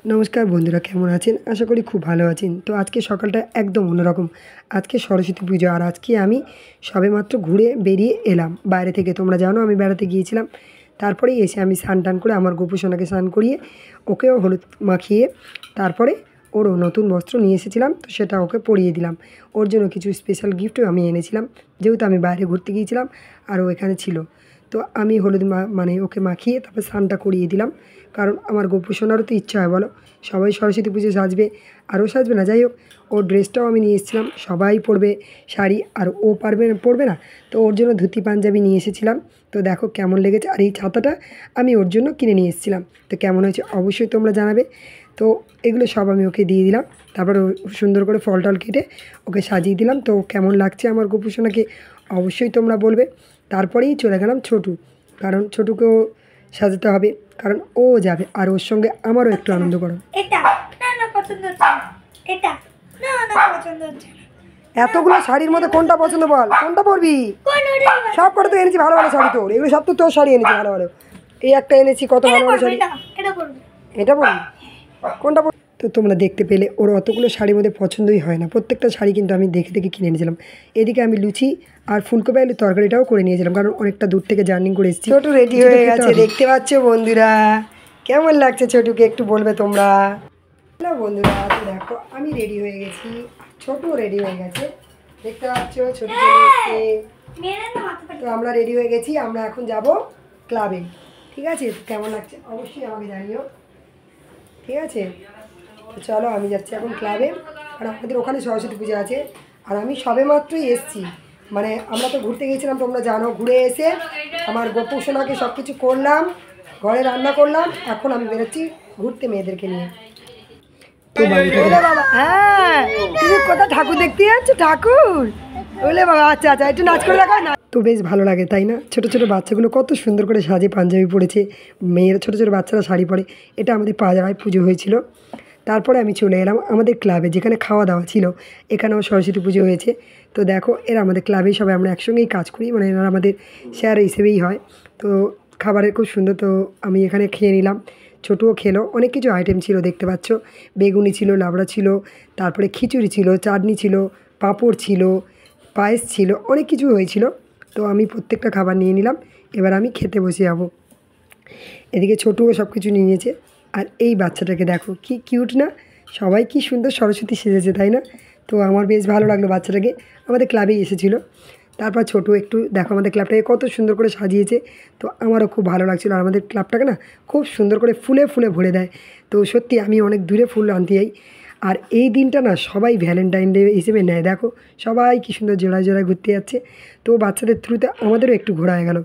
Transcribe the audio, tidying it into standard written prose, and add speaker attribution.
Speaker 1: নমস্কার বন্ধুরা, কেমন আছেন? আশা করি খুব ভালো আছেন। তো আজকে সকালটা একদম অন্যরকম। আজকে সরস্বতী পুজো, আর আজকে আমি সবেমাত্র ঘুরে বেরিয়ে এলাম বাইরে থেকে। তোমরা জানো আমি বেড়াতে গিয়েছিলাম। তারপরেই এসে আমি স্নান টান করে আমার গোপু সোনাকে স্নান করিয়ে ওকেও হলুদ মাখিয়ে তারপরে ওরও নতুন বস্ত্র নিয়ে এসেছিলাম, তো সেটা ওকে পরিয়ে দিলাম। ওর জন্য কিছু স্পেশাল গিফটও আমি এনেছিলাম, যেহেতু আমি বাইরে ঘুরতে গিয়েছিলাম আর ও এখানে ছিল। তো আমি হলুদ মানে ওকে মাখিয়ে তারপর স্নানটা করিয়ে দিলাম, কারণ আমার গোপু সোনারও তো ইচ্ছা হয় বলো, সবাই সরস্বতী পুজো সাজবে, আরও সাজবে না। যাই হোক, ওর ড্রেসটাও আমি নিয়ে এসেছিলাম, সবাই পরবে শাড়ি আর ও পরবে না, তো ওর জন্য ধুতি পাঞ্জাবি নিয়ে এসেছিলাম। তো দেখো কেমন লেগেছে, আর এই ছাতাটা আমি ওর জন্য কিনে নিয়ে এসেছিলাম। তো কেমন হয়েছে অবশ্যই তোমরা জানাবে। তো এগুলো সব আমি ওকে দিয়ে দিলাম, তারপরে সুন্দর করে ফল টল কেটে ওকে সাজিয়ে দিলাম। তো কেমন লাগছে আমার গোপু সোনাকে অবশ্যই তোমরা বলবে। তারপরেই চলে গেলাম ছোটু, কারণ ছোটুকেও সাজাতে হবে, কারণ ও যাবে আর ওর সঙ্গে আমারও একটু আনন্দ করো।
Speaker 2: এটা না না পছন্দ হচ্ছে না, এটা না না পছন্দ হচ্ছে না।
Speaker 1: এতগুলো শাড়ির মধ্যে কোনটা পছন্দ বল, কোনটা পরবি? সব কটা তো এনেছি ভালো ভালো শাড়ি, তোর এগুলো সব তো তোর শাড়ি এনেছি ভালো ভালো। এই একটা এনেছি কত ভালো ভালো শাড়ি,
Speaker 2: এটা পরবি,
Speaker 1: এটা পরবি কোনটা পরবি? তো তোমরা দেখতে পেলে ওর অতগুলো শাড়ির মধ্যে পছন্দই হয় না, প্রত্যেকটা শাড়ি কিন্তু আমি দেখে দেখে কিনে এনেছিলাম। এদিকে আমি লুচি আর ফুলকপি আলুর তরকারিটাও করে নিয়েছিলাম, কারণ অনেকটা দূর থেকে জার্নি করে এসেছি। ছোটু রেডি হয়ে গেছে, দেখতে পাচ্ছ বন্ধুরা। কেমন লাগছে ছোটুকে একটু বলবে তোমরা। না বন্ধুরা, তো দেখো আমি রেডি হয়ে গেছি, ছোটুও রেডি হয়ে গেছে, দেখতে পাচ্ছ ছোটু চলে এসছে। তো আমরা রেডি হয়ে গেছি, আমরা এখন যাব ক্লাবে। ঠিক আছে, কেমন লাগছে অবশ্যই আমাকে জানিও। ঠিক আছে, তো চলো আমি যাচ্ছি এখন ক্লাবে, আর আমাদের ওখানে সরস্বতী পুজো আছে। আর আমি সবেমাত্রই এসছি, মানে আমরা তো ঘুরতে গিয়েছিলাম তোমরা জানো, ঘুরে এসে আমার গোপু সোনাকে সব কিছু করলাম, ঘরে রান্না করলাম, এখন আমি বেরোচ্ছি ঘুরতে মেয়েদেরকে নিয়ে। তো বাবা, হ্যাঁ তুমি কোথায় ঠাকুর দেখতে যাচ্ছ? ঠাকুর বলে বাবা, আচ্ছা আচ্ছা, একটু নাচ করে দেখা না। তো বেশ ভালো লাগে তাই না? ছোটো ছোটো বাচ্চাগুলো কত সুন্দর করে সাজে পাঞ্জাবি পরেছে, মেয়েরা ছোটো ছোটো বাচ্চারা শাড়ি পরে। এটা আমাদের পাড়ায় পুজো হয়েছিল। তারপরে আমি চলে এলাম আমাদের ক্লাবে, যেখানে খাওয়া দাওয়া ছিল। এখানেও সরস্বতী পুজো হয়েছে। তো দেখো এরা আমাদের ক্লাবেই সবাই আমরা একসঙ্গেই কাজ করি, মানে এরা আমাদের শেয়ার হিসেবেই হয়। তো খাবারের খুব সুন্দর, তো আমি এখানে খেয়ে নিলাম, ছোটুও খেলো। অনেক কিছু আইটেম ছিল দেখতে পাচ্ছ, বেগুনি ছিল, লাবড়া ছিল, তারপরে খিচুড়ি ছিল, চাটনি ছিল, পাঁপড় ছিল, পায়েস ছিল, অনেক কিছু হয়েছিল। তো আমি প্রত্যেকটা খাবার নিয়ে নিলাম, এবার আমি খেতে বসে যাবো। এদিকে ছোটুও সব কিছু নিয়ে নিয়েছে। আর এই বাচ্চাটাকে দেখো কি কিউট না, সবাই কি সুন্দর সরস্বতী সেজেছে তাই না? তো আমার বেশ ভালো লাগলো বাচ্চাটাকে, আমাদের ক্লাবেই এসেছিলো। তারপর ছোটো একটু দেখো আমাদের ক্লাবটাকে কত সুন্দর করে সাজিয়েছে, তো আমারও খুব ভালো লাগছিলো। আর আমাদের ক্লাবটাকে না খুব সুন্দর করে ফুলে ফুলে ভরে দেয়। তো সত্যি আমি অনেক দূরে ফুল আনতে যাই, আর এই দিনটা না সবাই ভ্যালেন্টাইন ডে হিসেবে নেয়। দেখো সবাই কী সুন্দর জোড়ায় জোড়ায় ঘুরতে যাচ্ছে, তো বাচ্চাদের থ্রুতে আমাদেরও একটু ঘোরা হয়ে গেল।